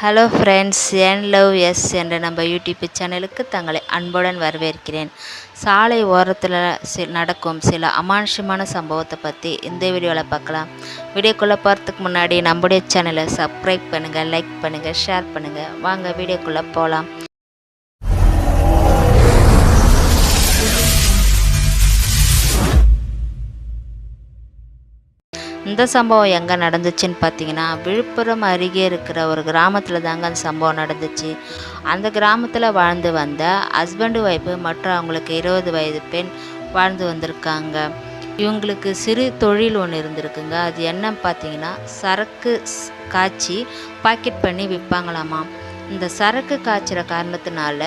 Hello friends, என் love S என்ற நம்ம YouTube சேனலுக்கு தங்களை அன்புடன் வரவேற்கிறேன். சாலை ஓரத்தில் நடக்கும் சில அமானுஷமான சம்பவத்தை பற்றி இந்த வீடியோவில் பார்க்கலாம். வீடியோக்குள்ளே போகிறதுக்கு முன்னாடி நம்முடைய சேனலை சப்ஸ்கிரைப் பண்ணுங்கள், லைக் பண்ணுங்கள், ஷேர் பண்ணுங்கள். வாங்க வீடியோக்குள்ளே போகலாம். இந்த சம்பவம் எங்கே நடந்துச்சுன்னு பார்த்தீங்கன்னா, விழுப்புரம் அருகே இருக்கிற ஒரு கிராமத்தில் தாங்க அந்த சம்பவம் நடந்துச்சு. அந்த கிராமத்தில் வாழ்ந்து வந்த ஹஸ்பண்டு ஒய்ஃபு மற்றும் அவங்களுக்கு 20 வயது பெண் வாழ்ந்து வந்திருக்காங்க. இவங்களுக்கு சிறு தொழில் ஒன்று இருந்திருக்குங்க. அது என்னன்னு பார்த்தீங்கன்னா, சரக்கு காய்ச்சி பாக்கெட் பண்ணி விற்பாங்களாமா. இந்த சரக்கு காய்ச்சிற காரணத்தினால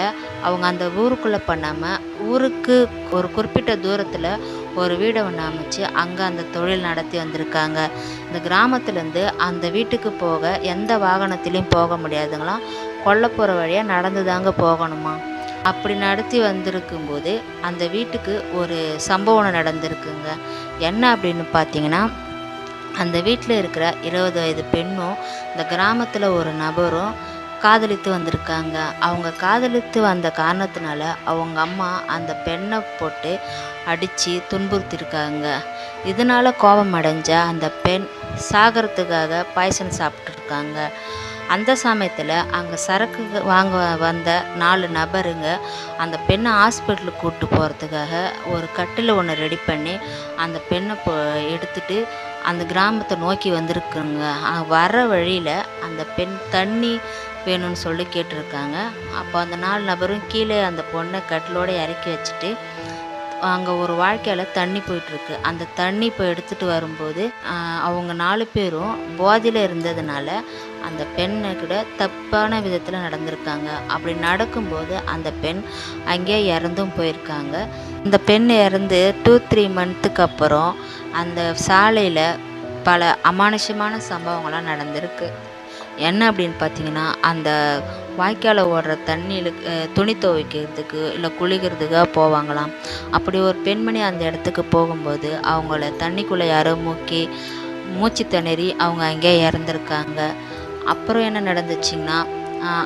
அவங்க அந்த ஊருக்குள்ளே பண்ணாமல் ஊருக்கு ஒரு குறிப்பிட்ட தூரத்தில் ஒரு வீடை ஒன்று அமைச்சு அங்கே அந்த தொழில் நடத்தி வந்திருக்காங்க. இந்த கிராமத்துலேருந்து அந்த வீட்டுக்கு போக எந்த வாகனத்திலையும் போக முடியாதுங்களாம். கொல்லைப்புற வழியாக நடந்து தாங்க போகணுமா. அப்படி நடத்தி வந்திருக்கும்போது அந்த வீட்டுக்கு ஒரு சம்பவம் நடந்திருக்குங்க. என்ன அப்படின்னு பார்த்தீங்கன்னா, அந்த வீட்டில் இருக்கிற 20 வயது பெண்ணும் இந்த கிராமத்தில் ஒரு நபரும் காதலித்து வந்திருக்காங்க. அவங்க காதலித்து வந்த காரணத்தினால அவங்க அம்மா அந்த பெண்ணை போட்டு அடித்து துன்புறுத்திருக்காங்க. இதனால் கோபம் அடைஞ்ச அந்த பெண் சாகிறதுக்காக பாய்சன் சாப்பிட்ருக்காங்க. அந்த சமயத்தில் அங்கே சரக்கு வாங்க வந்த 4 நபருங்க அந்த பெண்ணை ஹாஸ்பிட்டலுக்கு கூப்பிட்டு போகிறதுக்காக ஒரு கட்டில் ஒன்று ரெடி பண்ணி அந்த பெண்ணை எடுத்துகிட்டு அந்த கிராமத்தை நோக்கி வந்திருக்குங்க. வர வழியில் அந்த பெண் தண்ணி வேணும்னு சொல்லி கேட்டிருக்காங்க. அப்போ அந்த 4 நபரும் கீழே அந்த பொண்ணை கட்டிலோடு இறக்கி வச்சுட்டு அங்கே ஒரு வாழ்க்கையில் தண்ணி போயிட்டுருக்கு. அந்த தண்ணி இப்போ எடுத்துகிட்டு வரும்போது அவங்க 4 பேரும் போதையில் இருந்ததுனால அந்த பெண்ணை கூட தப்பான விதத்தில் நடந்திருக்காங்க. அப்படி நடக்கும்போது அந்த பெண் அங்கேயே இறந்தும் போயிருக்காங்க. இந்த பெண் இறந்து 2-3 மந்த்துக்கு அப்புறம் அந்த சாலையில் பல அமானுஷமான சம்பவங்கள்லாம் நடந்திருக்கு. என்ன அப்படின்னு பார்த்தீங்கன்னா, அந்த வாய்க்கால் ஓடுற தண்ணியில் துணி துவைக்கிறதுக்கு இல்லை குளிக்கிறதுக்காக போவாங்களாம். அப்படி ஒரு பெண்மணி அந்த இடத்துக்கு போகும்போது அவங்கள தண்ணிக்குள்ளே யாரோ மூச்சு திணறி அவங்க அங்கேயே இறந்துருக்காங்க. அப்புறம் என்ன நடந்துச்சுங்கன்னா,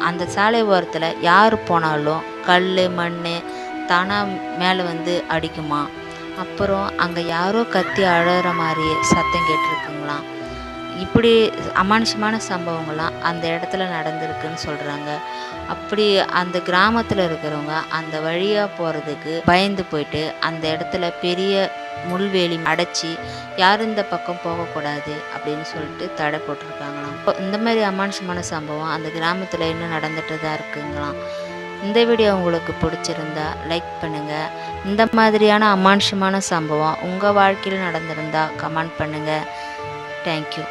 அந்த சாலை ஓரத்தில் யார் போனாலும் கல் மண் தானாக மேலே வந்து அடிக்குமா. அப்புறம் அங்கே யாரோ கத்தி அழகிற மாதிரி சத்தம் கேட்டிருக்குங்களாம். இப்படி அமானுஷமான சம்பவங்கள்லாம் அந்த இடத்துல நடந்திருக்குன்னு சொல்கிறாங்க. அப்படி அந்த கிராமத்தில் இருக்கிறவங்க அந்த வழியாக போகிறதுக்கு பயந்து போயிட்டு அந்த இடத்துல பெரிய முள்வேலி அடைச்சி யாரும் இந்த பக்கம் போகக்கூடாது அப்படின்னு சொல்லிட்டு தடை போட்டிருக்காங்களாம். இந்த மாதிரி அமானுஷமான சம்பவம் அந்த கிராமத்தில் இன்னும் நடந்துட்டு தான் இருக்குங்களாம். இந்த வீடியோ உங்களுக்கு பிடிச்சிருந்தா லைக் பண்ணுங்கள். இந்த மாதிரியான அமானுஷமான சம்பவம் உங்கள் வாழ்க்கையில் நடந்திருந்தால் கமெண்ட் பண்ணுங்கள். தேங்க்யூ.